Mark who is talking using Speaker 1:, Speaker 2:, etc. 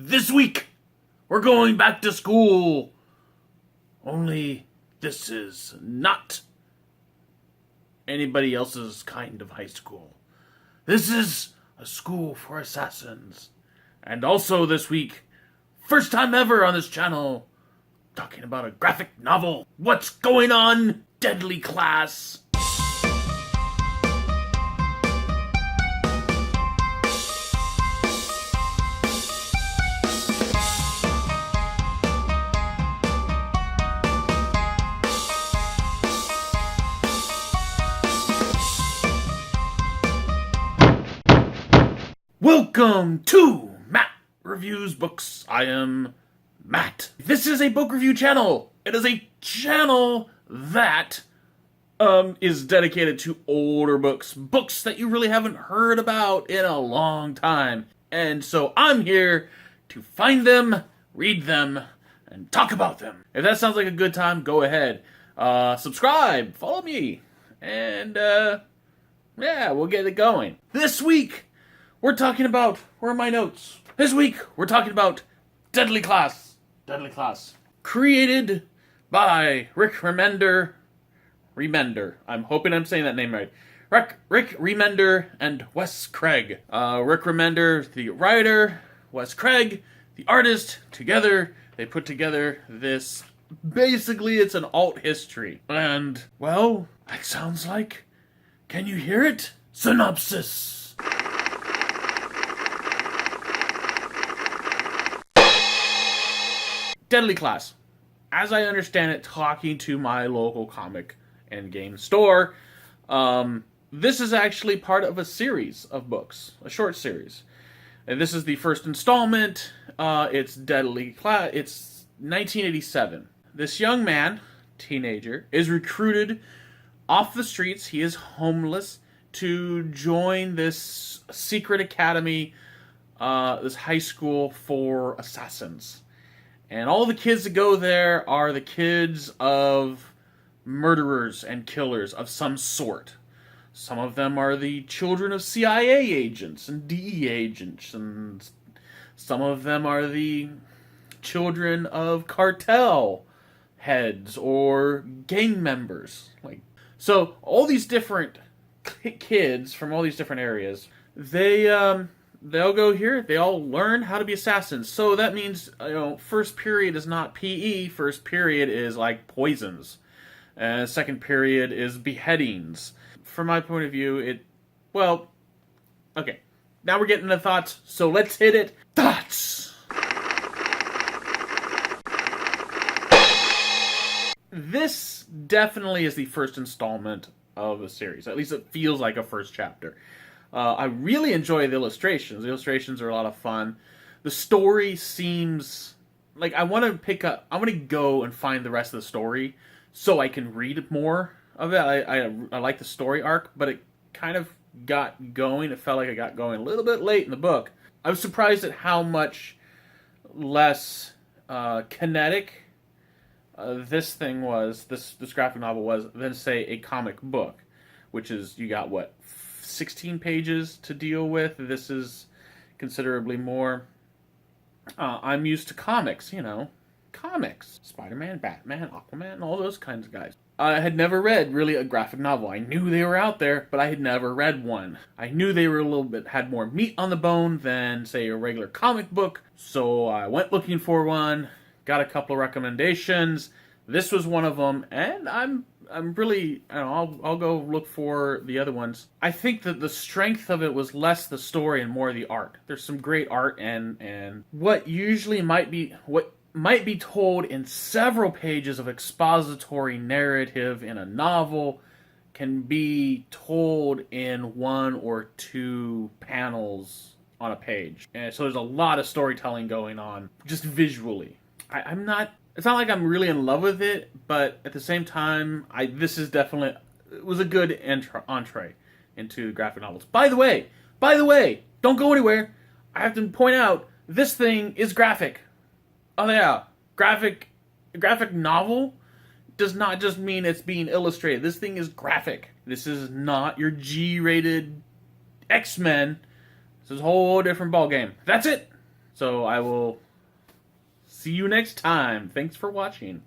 Speaker 1: This week, we're going back to school. Only this is not anybody else's kind of high school. This is a school for assassins. And also this week, first time ever on this channel, talking about a graphic novel. What's going on, Deadly Class? Welcome to Matt Reviews Books. I am Matt. This is a book review channel. It is a channel that is dedicated to older books. Books that you really haven't heard about in a long time. And so I'm here to find them, read them, and talk about them. If that sounds like a good time, go ahead. Subscribe, follow me, and yeah, we'll get it going. This week, we're talking about, where are my notes? This week, we're talking about Deadly Class. Deadly Class. Created by Rick Remender. I'm hoping I'm saying that name right. Rick Remender and Wes Craig. Rick Remender, the writer, Wes Craig, the artist. Together, they put together this, basically it's an alt history. And, well, that sounds like, can you hear it? Synopsis. Deadly Class. As I understand it, talking to my local comic and game store, this is actually part of a series of books, a short series. And this is the first installment. It's Deadly Class. It's 1987. This young man, teenager, is recruited off the streets. He is homeless to join this secret academy, this high school for assassins. And all the kids that go there are the kids of murderers and killers of some sort. Some of them are the children of CIA agents and DE agents, and some of them are the children of cartel heads or gang members. So all these different kids from all these different areas, they'll go here. They all learn how to be assassins. So that means, first period is not PE. First period is like poisons. Second period is beheadings. From my point of view, okay. Now we're getting to thoughts. So let's hit it. Thoughts. This definitely is the first installment of a series. At least it feels like a first chapter. I really enjoy the illustrations. The illustrations are a lot of fun. The story seems like I want to go and find the rest of the story so I can read more of it. I like the story arc, but it kind of got going. It felt like it got going a little bit late in the book. I was surprised at how much less kinetic this graphic novel was than, say, a comic book, which is, you got, 16 pages to deal with. This is considerably more. I'm used to comics, comics. Spider-Man, Batman, Aquaman, and all those kinds of guys. I had never read, really, a graphic novel. I knew they were out there, but I had never read one. I knew they were had more meat on the bone than, say, a regular comic book, so I went looking for one, got a couple of recommendations. This was one of them, and I'm really, I'll go look for the other ones. I think that the strength of it was less the story and more the art. There's some great art, and what might be told in several pages of expository narrative in a novel can be told in one or two panels on a page. And so there's a lot of storytelling going on, just visually. It's not like I'm really in love with it, but at the same time, it was a good entree into graphic novels. By the way, don't go anywhere. I have to point out, this thing is graphic. Oh yeah, graphic novel does not just mean it's being illustrated. This thing is graphic. This is not your G-rated X-Men. This is a whole different ballgame. That's it. So I will see you next time. Thanks for watching.